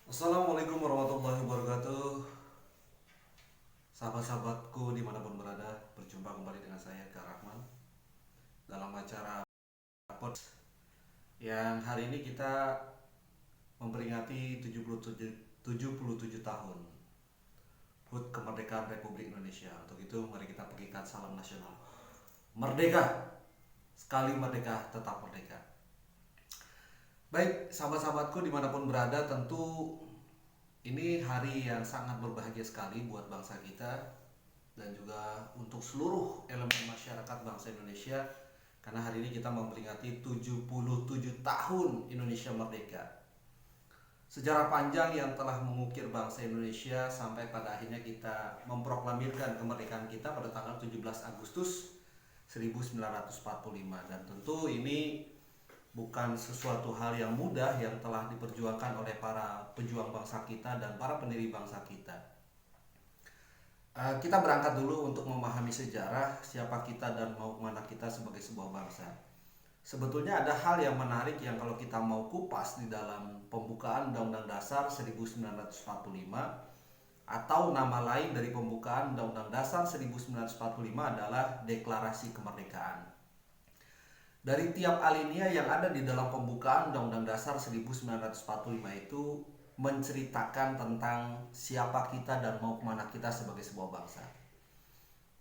Assalamualaikum warahmatullahi wabarakatuh. Sahabat-sahabatku dimanapun berada, berjumpa kembali dengan saya Kak Rahman dalam acara pod yang hari ini kita memperingati 77 tahun HUT kemerdekaan Republik Indonesia. Untuk itu mari kita pegikan salam nasional. Merdeka, sekali merdeka tetap merdeka. Baik, sahabat-sahabatku dimanapun berada, tentu ini hari yang sangat berbahagia sekali buat bangsa kita dan juga untuk seluruh elemen masyarakat bangsa Indonesia karena hari ini kita memperingati 77 tahun Indonesia merdeka. Sejarah panjang yang telah mengukir bangsa Indonesia sampai pada akhirnya kita memproklamirkan kemerdekaan kita pada tanggal 17 Agustus 1945 dan tentu ini bukan sesuatu hal yang mudah yang telah diperjuangkan oleh para pejuang bangsa kita dan para pendiri bangsa kita. Kita berangkat dulu untuk memahami sejarah siapa kita dan mau kemana kita sebagai sebuah bangsa. Sebetulnya ada hal yang menarik yang kalau kita mau kupas di dalam pembukaan Undang-Undang Dasar 1945 atau nama lain dari pembukaan Undang-Undang Dasar 1945 adalah Deklarasi Kemerdekaan. Dari tiap alinea yang ada di dalam pembukaan Undang-Undang Dasar 1945 itu menceritakan tentang siapa kita dan mau kemana kita sebagai sebuah bangsa.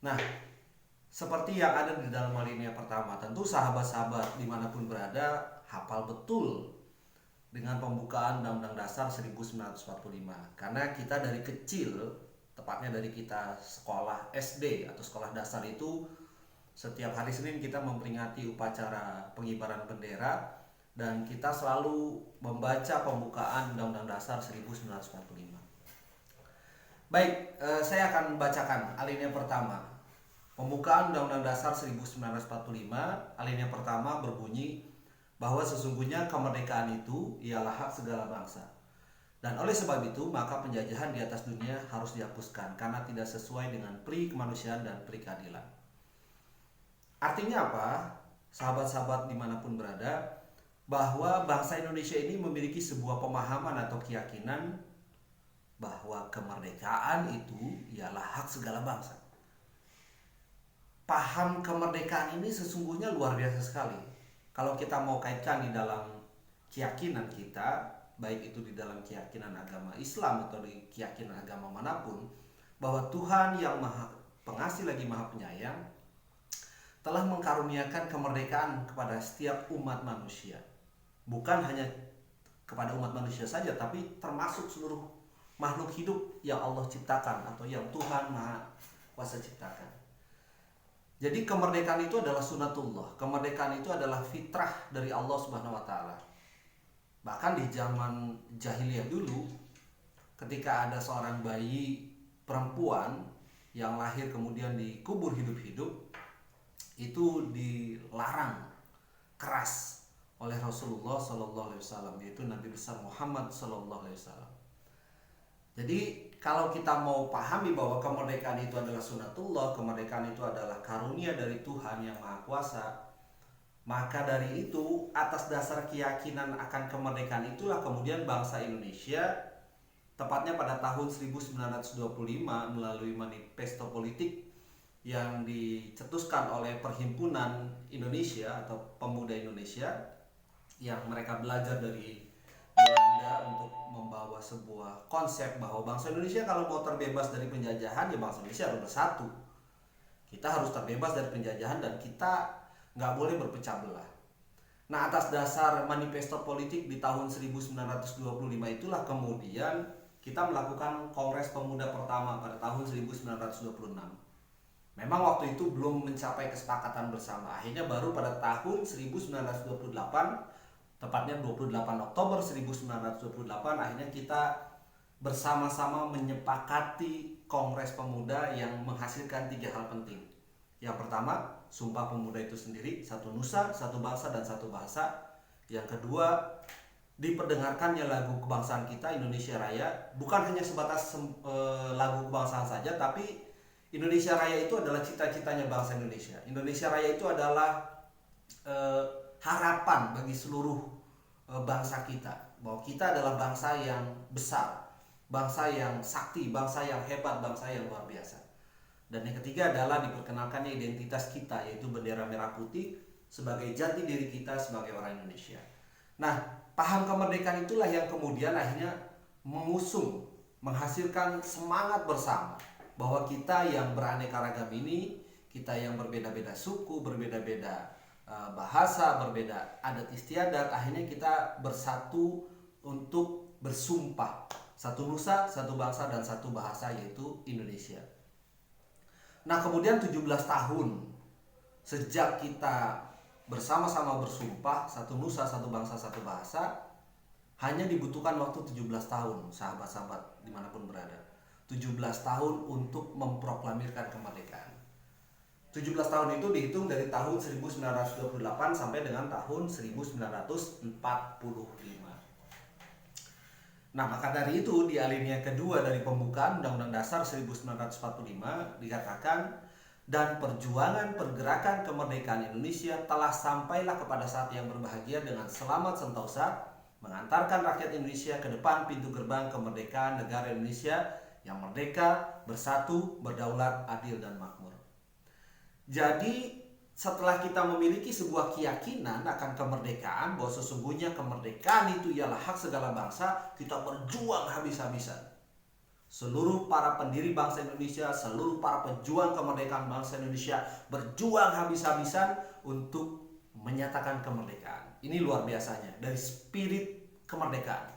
Nah, seperti yang ada di dalam alinea pertama, tentu sahabat-sahabat dimanapun berada hafal betul dengan pembukaan Undang-Undang Dasar 1945. Karena kita dari kecil, tepatnya dari kita sekolah SD atau sekolah dasar itu setiap hari Senin kita memperingati upacara pengibaran bendera dan kita selalu membaca pembukaan Undang-Undang Dasar 1945. Baik, saya akan bacakan alinea pertama. Pembukaan Undang-Undang Dasar 1945, alinea pertama berbunyi bahwa sesungguhnya kemerdekaan itu ialah hak segala bangsa. Dan oleh sebab itu, maka penjajahan di atas dunia harus dihapuskan karena tidak sesuai dengan pri kemanusiaan dan pri keadilan. Artinya apa? Sahabat-sahabat dimanapun berada, bahwa bangsa Indonesia ini memiliki sebuah pemahaman atau keyakinan bahwa kemerdekaan itu ialah hak segala bangsa. Paham kemerdekaan ini sesungguhnya luar biasa sekali. Kalau kita mau kaitkan di dalam keyakinan kita, baik itu di dalam keyakinan agama Islam atau di keyakinan agama manapun, bahwa Tuhan yang maha pengasih lagi maha penyayang telah mengkaruniakan kemerdekaan kepada setiap umat manusia. Bukan hanya kepada umat manusia saja, tapi termasuk seluruh makhluk hidup yang Allah ciptakan atau yang Tuhan Maha Kuasa ciptakan. Jadi kemerdekaan itu adalah sunatullah. Kemerdekaan itu adalah fitrah dari Allah Subhanahu wa taala. Bahkan di zaman jahiliyah dulu, ketika ada seorang bayi perempuan yang lahir kemudian dikubur hidup-hidup, itu dilarang keras oleh Rasulullah Sallallahu Alaihi Wasallam, yaitu Nabi besar Muhammad Sallallahu Alaihi Wasallam. Jadi kalau kita mau pahami bahwa kemerdekaan itu adalah sunatullah, kemerdekaan itu adalah karunia dari Tuhan yang Maha Kuasa, maka dari itu atas dasar keyakinan akan kemerdekaan itulah kemudian bangsa Indonesia tepatnya pada tahun 1925 melalui manifesto politik yang dicetuskan oleh Perhimpunan Indonesia atau Pemuda Indonesia yang mereka belajar dari Belanda untuk membawa sebuah konsep bahwa bangsa Indonesia kalau mau terbebas dari penjajahan ya bangsa Indonesia harus bersatu. Kita harus terbebas dari penjajahan dan kita nggak boleh berpecah belah. Nah, atas dasar manifesto politik di tahun 1925 itulah kemudian kita melakukan Kongres Pemuda pertama pada tahun 1926. Memang waktu itu belum mencapai kesepakatan bersama. Akhirnya baru pada tahun 1928, tepatnya 28 Oktober 1928, akhirnya kita bersama-sama menyepakati Kongres Pemuda yang menghasilkan 3 hal penting. Yang pertama, Sumpah Pemuda itu sendiri, satu nusa, satu bangsa, dan satu bahasa. Yang kedua, diperdengarkannya lagu kebangsaan kita Indonesia Raya, bukan hanya sebatas lagu kebangsaan saja, tapi Indonesia Raya itu adalah cita-citanya bangsa Indonesia. Indonesia Raya itu adalah harapan bagi seluruh bangsa kita. bahwa kita adalah bangsa yang besar, bangsa yang sakti, bangsa yang hebat, bangsa yang luar biasa. Dan yang ketiga adalah diperkenalkannya identitas kita, yaitu bendera merah putih sebagai jati diri kita sebagai orang Indonesia. Nah, paham kemerdekaan itulah yang kemudian akhirnya mengusung, menghasilkan semangat bersama bahwa kita yang beraneka ragam ini, kita yang berbeda-beda suku, berbeda-beda bahasa, berbeda adat istiadat, akhirnya kita bersatu untuk bersumpah satu nusa, satu bangsa, dan satu bahasa, yaitu Indonesia. Nah, kemudian 17 tahun sejak kita bersama-sama bersumpah satu nusa, satu bangsa, satu bahasa, hanya dibutuhkan waktu 17 tahun, sahabat-sahabat dimanapun berada. 17 tahun untuk memproklamirkan kemerdekaan. 17 tahun itu dihitung dari tahun 1928 sampai dengan tahun 1945. Nah, maka dari itu di alinea kedua dari pembukaan Undang-Undang Dasar 1945 dikatakan, dan perjuangan pergerakan kemerdekaan Indonesia telah sampailah kepada saat yang berbahagia dengan selamat sentosa, mengantarkan rakyat Indonesia ke depan pintu gerbang kemerdekaan negara Indonesia yang merdeka, bersatu, berdaulat, adil, dan makmur. Jadi setelah kita memiliki sebuah keyakinan akan kemerdekaan, bahwa sesungguhnya kemerdekaan itu ialah hak segala bangsa, kita berjuang habis-habisan. Seluruh para pendiri bangsa Indonesia, seluruh para pejuang kemerdekaan bangsa Indonesia berjuang habis-habisan untuk menyatakan kemerdekaan. Ini luar biasanya, dari spirit kemerdekaan,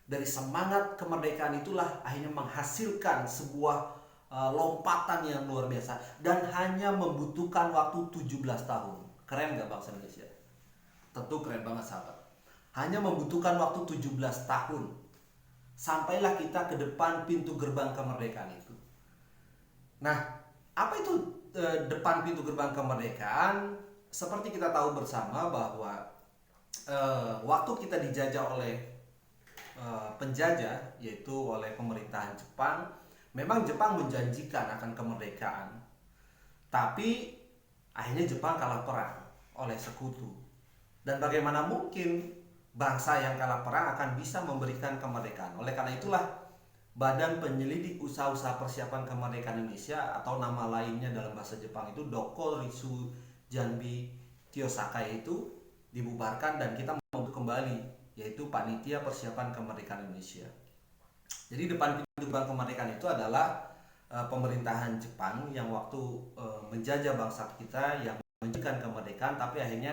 dari semangat kemerdekaan itulah akhirnya menghasilkan sebuah lompatan yang luar biasa, dan hanya membutuhkan waktu 17 tahun. Keren gak bangsa Indonesia? Tentu keren banget, sahabat. Hanya membutuhkan waktu 17 tahun sampailah kita ke depan pintu gerbang kemerdekaan itu. Nah, apa itu depan pintu gerbang kemerdekaan? Seperti kita tahu bersama bahwa waktu kita dijajah oleh penjajah, yaitu oleh pemerintahan Jepang, memang Jepang menjanjikan akan kemerdekaan, tapi akhirnya Jepang kalah perang oleh sekutu. Dan bagaimana mungkin bangsa yang kalah perang akan bisa memberikan kemerdekaan? Oleh karena itulah Badan Penyelidik Usaha-usaha Persiapan Kemerdekaan Indonesia, atau nama lainnya dalam bahasa Jepang itu Doko Ritsu Janbi Kyosaka, itu dibubarkan dan kita membentuk kembali, yaitu Panitia Persiapan Kemerdekaan Indonesia. Jadi depan pintu gerbang kemerdekaan itu adalah pemerintahan Jepang yang waktu menjajah bangsa kita, yang menjanjikan kemerdekaan, tapi akhirnya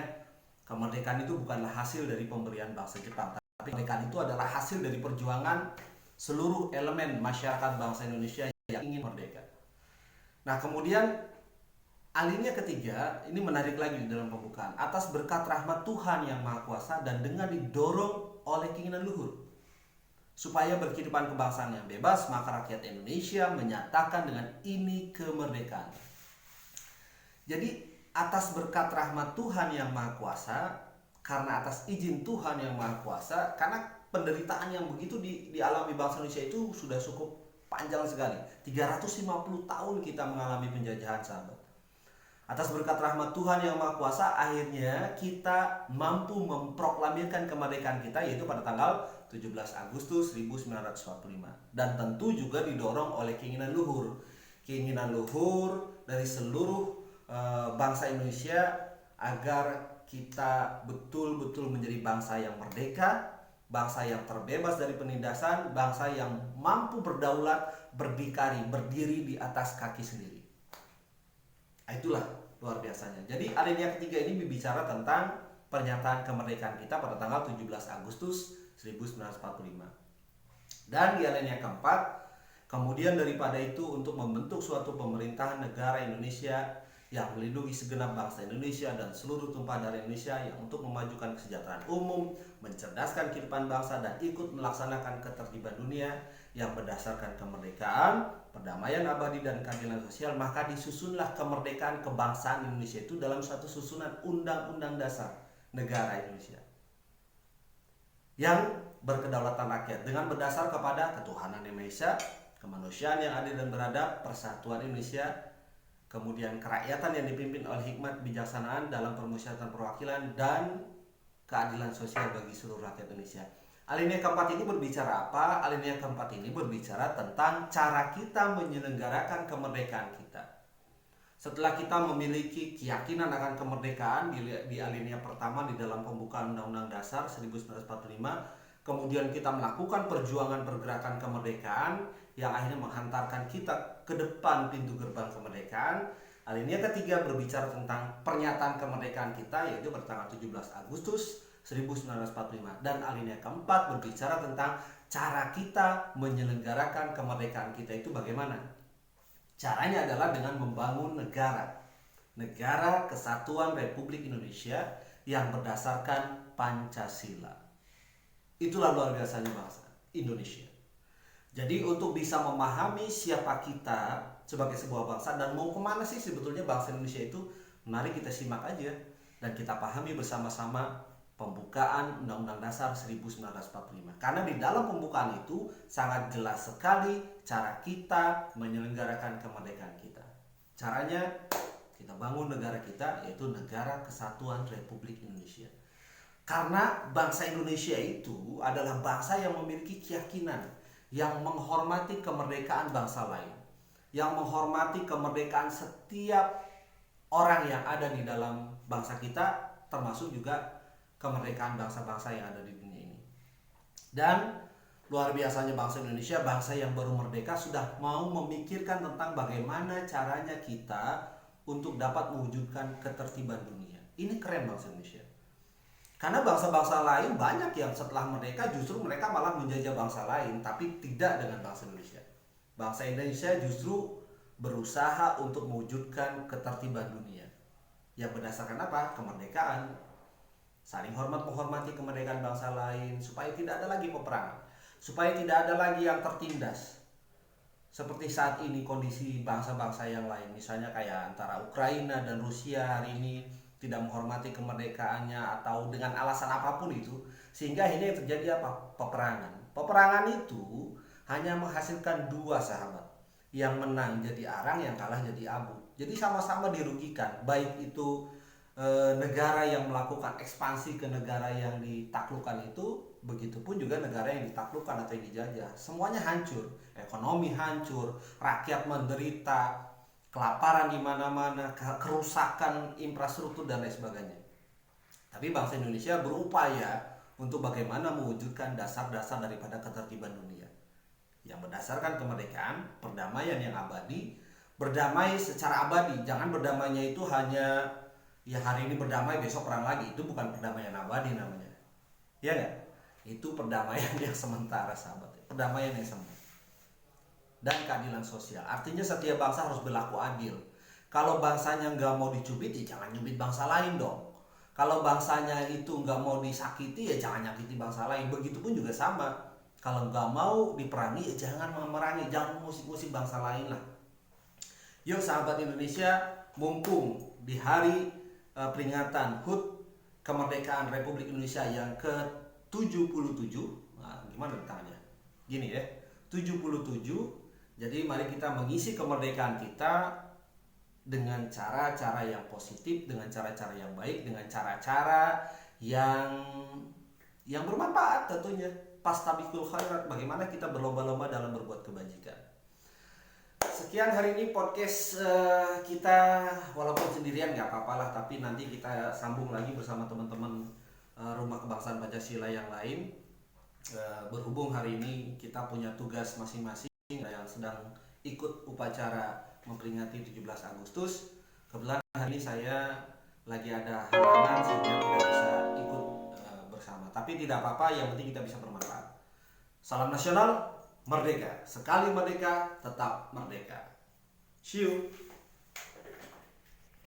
kemerdekaan itu bukanlah hasil dari pemberian bangsa Jepang, tapi kemerdekaan itu adalah hasil dari perjuangan seluruh elemen masyarakat bangsa Indonesia yang ingin merdeka. Nah, kemudian alinea ketiga ini menarik lagi di dalam pembukaan. Atas berkat rahmat Tuhan yang Maha Kuasa dan dengan didorong oleh keinginan luhur supaya berkehidupan kebangsaan yang bebas, maka rakyat Indonesia menyatakan dengan ini kemerdekaan. Jadi atas berkat rahmat Tuhan yang Maha Kuasa, karena atas izin Tuhan yang Maha Kuasa, karena penderitaan yang begitu dialami bangsa Indonesia itu sudah cukup panjang sekali. 350 tahun kita mengalami penjajahan, sahabat. Atas berkat rahmat Tuhan yang Maha Kuasa, akhirnya kita mampu memproklamirkan kemerdekaan kita, yaitu pada tanggal 17 Agustus 1945. Dan tentu juga didorong oleh keinginan luhur dari seluruh bangsa Indonesia, agar kita betul-betul menjadi bangsa yang merdeka, bangsa yang terbebas dari penindasan, bangsa yang mampu berdaulat, berdiri di atas kaki sendiri. Itulah luar biasanya. Jadi alinea ketiga ini berbicara tentang pernyataan kemerdekaan kita pada tanggal 17 Agustus 1945. Dan di alinea keempat, kemudian daripada itu untuk membentuk suatu pemerintahan negara Indonesia yang melindungi segenap bangsa Indonesia dan seluruh tumpah darah Indonesia, yang untuk memajukan kesejahteraan umum, mencerdaskan kehidupan bangsa, dan ikut melaksanakan ketertiban dunia yang berdasarkan kemerdekaan, perdamaian abadi, dan keadilan sosial. Maka disusunlah kemerdekaan kebangsaan Indonesia itu dalam suatu susunan Undang-Undang Dasar Negara Indonesia yang berkedaulatan rakyat dengan berdasar kepada ketuhanan yang Maha Esa, kemanusiaan yang adil dan beradab, persatuan Indonesia, kemudian kerakyatan yang dipimpin oleh hikmat bijaksanaan dalam permusyawaratan perwakilan, dan keadilan sosial bagi seluruh rakyat Indonesia. Alinea keempat ini berbicara apa? Alinea keempat ini berbicara tentang cara kita menyelenggarakan kemerdekaan kita. Setelah kita memiliki keyakinan akan kemerdekaan di alinea pertama di dalam pembukaan Undang-Undang Dasar 1945, kemudian kita melakukan perjuangan pergerakan kemerdekaan yang akhirnya menghantarkan kita ke depan pintu gerbang kemerdekaan. Alinea ketiga berbicara tentang pernyataan kemerdekaan kita, yaitu bertanggal 17 Agustus 1945, dan alinea keempat berbicara tentang cara kita menyelenggarakan kemerdekaan kita itu bagaimana. Caranya adalah dengan membangun negara Kesatuan Republik Indonesia yang berdasarkan Pancasila. Itulah luar biasanya bangsa Indonesia. Jadi untuk bisa memahami siapa kita sebagai sebuah bangsa dan mau kemana sih sebetulnya bangsa Indonesia itu, mari kita simak aja dan kita pahami bersama-sama pembukaan Undang-Undang Dasar 1945. Karena di dalam pembukaan itu sangat jelas sekali cara kita menyelenggarakan kemerdekaan kita. Caranya kita bangun negara kita, yaitu Negara Kesatuan Republik Indonesia. Karena bangsa Indonesia itu adalah bangsa yang memiliki keyakinan, yang menghormati kemerdekaan bangsa lain, yang menghormati kemerdekaan setiap orang yang ada di dalam bangsa kita, termasuk juga kemerdekaan bangsa-bangsa yang ada di dunia ini. Dan luar biasanya bangsa Indonesia, bangsa yang baru merdeka, sudah mau memikirkan tentang bagaimana caranya kita untuk dapat mewujudkan ketertiban dunia. Ini keren bangsa Indonesia. Karena bangsa-bangsa lain banyak yang setelah merdeka justru mereka malah menjajah bangsa lain, tapi tidak dengan bangsa Indonesia. Bangsa Indonesia justru berusaha untuk mewujudkan ketertiban dunia yang berdasarkan apa? Kemerdekaan. Saling hormat menghormati kemerdekaan bangsa lain, supaya tidak ada lagi peperangan, supaya tidak ada lagi yang tertindas. Seperti saat ini kondisi bangsa-bangsa yang lain, misalnya kayak antara Ukraina dan Rusia hari ini tidak menghormati kemerdekaannya atau dengan alasan apapun itu, sehingga ini terjadi apa? Peperangan. Peperangan itu hanya menghasilkan dua sahabat, yang menang jadi arang, yang kalah jadi abu. Jadi sama-sama dirugikan, baik itu negara yang melakukan ekspansi ke negara yang ditaklukkan itu, begitupun juga negara yang ditaklukkan atau yang dijajah. Semuanya hancur, ekonomi hancur, rakyat menderita, kelaparan di mana-mana, kerusakan infrastruktur dan lain sebagainya. Tapi bangsa Indonesia berupaya untuk bagaimana mewujudkan dasar-dasar daripada ketertiban dunia yang berdasarkan kemerdekaan, perdamaian yang abadi, berdamai secara abadi. Jangan berdamainya itu hanya ya hari ini berdamai besok perang lagi, itu bukan perdamaian abadi namanya, ya nggak? Itu perdamaian yang sementara sahabat, perdamaian yang sementara. Dan keadilan sosial, artinya setiap bangsa harus berlaku adil. Kalau bangsanya nggak mau dicubit, ya jangan nyubit bangsa lain dong. Kalau bangsanya itu nggak mau disakiti, ya jangan nyakiti bangsa lain. Begitupun juga sama, kalau nggak mau diperangi, ya jangan memerangi, jangan musik-musik bangsa lain lah. Yuk sahabat Indonesia, mumpung di hari peringatan HUT kemerdekaan Republik Indonesia yang ke-77, nah, gimana tangannya? Gini ya, 77. Jadi mari kita mengisi kemerdekaan kita dengan cara-cara yang positif, dengan cara-cara yang baik, dengan cara-cara yang bermanfaat tentunya. Fastabiqul khairat, bagaimana kita berlomba-lomba dalam berbuat kebajikan. Sekian hari ini podcast kita, walaupun sendirian nggak apa-apa lah, tapi nanti kita sambung lagi bersama teman-teman Rumah Kebangsaan Pancasila yang lain. Berhubung hari ini kita punya tugas masing-masing yang sedang ikut upacara memperingati 17 Agustus. Kebetulan hari ini saya lagi ada halangan sehingga tidak bisa ikut bersama. Tapi tidak apa-apa, yang penting kita bisa bermanfaat. Salam nasional, merdeka. Sekali merdeka, tetap merdeka. See you.